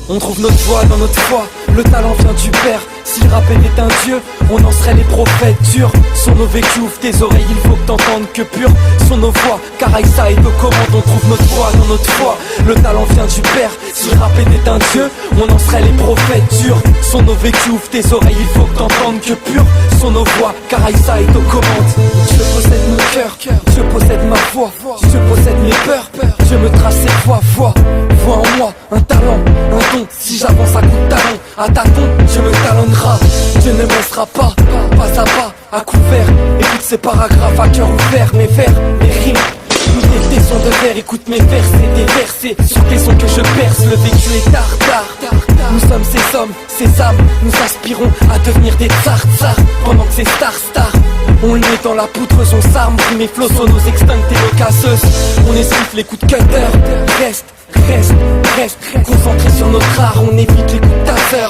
On trouve notre voix dans notre foi, le talent vient du Père. Si le rap était un dieu, on en serait les prophètes durs. Sur nos vécus, ouvre tes oreilles, il faut que t'entendes que pur. Sur nos voix, car Aïssa est aux commandes. On trouve notre voix dans notre foi, le talent vient du Père. Si le rap était un dieu, on en serait les prophètes durs. Sur nos vécus, ouvre tes oreilles, il faut que t'entendes que pur. Sur nos voix, car Aïssa est aux commandes. Dieu possède mon cœur, Dieu possède ma voix, Dieu possède mes peurs, Dieu me trace ses voix, voix en moi, un talent, un don. Si j'avance à coups de talon, à tâtons, Dieu me talonnera. Dieu ne me laissera pas à pas, à couvert. Écoute ces paragraphes à cœur ouvert, mes vers, mes rimes. Écoute tes sons de verre, écoute mes versets, des versets. Sur tes sons que je perce, le vécu est tard. Nous sommes ces hommes, ces âmes, nous aspirons à devenir des tsars. Pendant que ces stars, on le met dans la poudre, son s'arme. Mes flots sont nos extinctes et nos casseuses. On esquive les coups de cutter. Reste concentré sur notre art, on évite les coups de taser.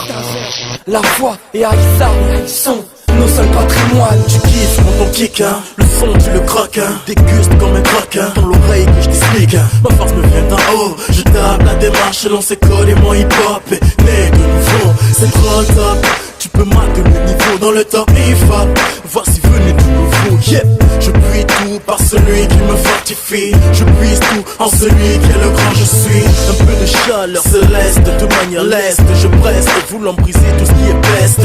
La foi et Aïssa sont nos seuls patrimoines. Tu kiffes quand on kick, hein. Le son tu le croques, hein. Déguste comme un croque, hein. Dans l'oreille que je t'explique, hein. Ma force me vient d'en haut. Je tape la démarche selon ses codes et mon hip hop. Mais de nouveau, c'est trop le top. Tu peux mater le niveau dans le top hip-hop. Voici venu du nouveau, yep. Je puis tout par celui qui me fortifie. Je puise tout en celui qui est le grand je suis. Un peu de chaleur céleste, de manière leste. Je presse, voulant briser tout ce qui est peste.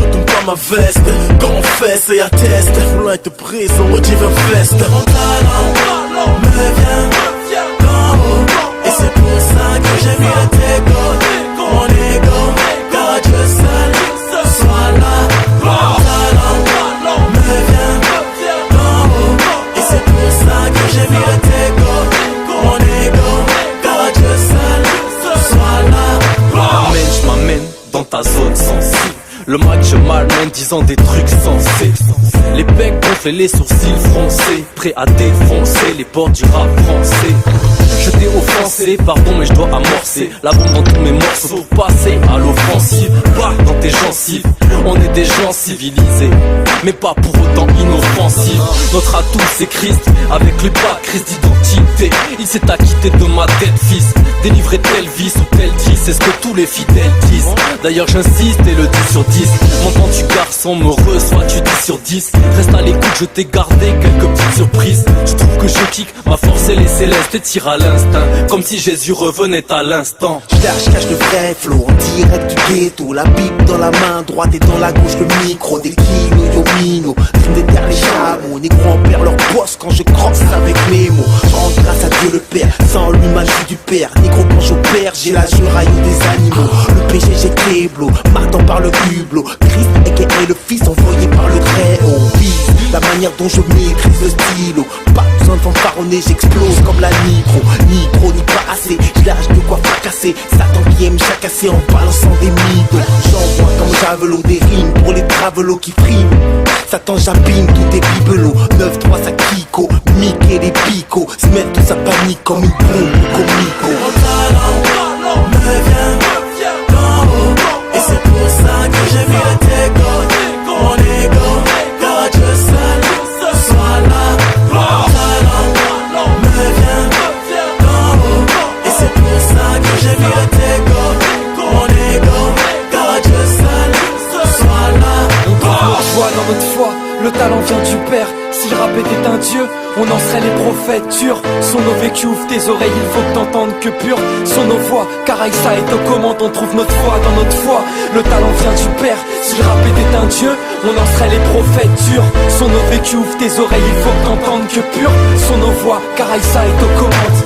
Retourne pas ma veste, quand on fesse et atteste. Voulant être présent au divin fest. Mon talent me vient d'en haut. Et c'est pour ça que j'ai mis le dégo. Mon ego, car Dieu seul soit là. Mon talent me vient d'en haut. Et c'est pour ça que j'ai mis le dégo. Mon ego, car Dieu seul soit là. Je m'amène dans ta zone sensible. Le mic je malmène disant des trucs sensés. Les becs gonflés, les sourcils froncés, prêts à défoncer les portes du rap français. Je t'ai offensé, pardon mais je dois amorcer la bombe dans tous mes morceaux pour passer à l'offensive. Bah dans tes gencives, on est des gens civilisés, mais pas pour autant inoffensifs. Notre atout c'est Christ, avec lui pas crise d'identité. Il s'est acquitté de ma tête fils, délivrer tel vice ou tel 10, c'est ce que tous les fidèles disent. D'ailleurs j'insiste et le 10 sur 10. M'entends-tu garçon me reçois tu 10 sur 10. Reste à l'écoute, je t'ai gardé quelques petites surprises. Tu trouves que je kick, ma force elle est céleste et tire à l'instinct, comme si Jésus revenait à l'instant. Je cache le vrai flow en direct du ghetto. La pipe dans la main droite et dans la gauche le micro. Des kilos, yo mino, crime des terres les chameaux. Négro en perd leur boss quand je crosse avec mes mots. Je rends grâce à Dieu le Père, sans lui magie du Père. Négro quand j'opère, j'ai la juraille des animaux. Le péché j'ai Kéblo, Martin par le hublot. Christ est le fils envoyé par le Très-Haut. Vise la manière dont je maîtrise le stylo. Pas besoin de fanfaronner, j'explose comme la nitro. Ni trop ni pas assez, je lâche de quoi fracasser. Satan qui aime jacasser en balançant des mythos. J'envoie comme javelot des rimes pour les travelots qui friment. Satan j'abîme tout est bibelot. 9-3 ça Kiko, Mickey les picots. Se mettent tous à panique comme une bombe comico. Mon talent me vient d'en haut. Et c'est pour ça que j'ai mis le dégo. Mon ego, car Dieu seul soit là. Mon talent me vient d'en haut. Et c'est pour ça que j'ai mis le dégo. Mon ego, car Dieu seul soit là. On trouve notre foi dans notre foi, le talent vient du Père. Si le rap était un dieu, on en serait les prophètes durs. Sur nos vécus, ouvre tes oreilles, il faut que t'entendes que pur. Sur nos voix, car Aïssa est aux commandes. On trouve notre foi dans notre foi, le talent vient du Père. Si le rap était un dieu, on en serait les prophètes durs. Sur nos vécus, ouvre tes oreilles, il faut que t'entendes que pur. Sur nos voix, car Aïssa est aux commandes.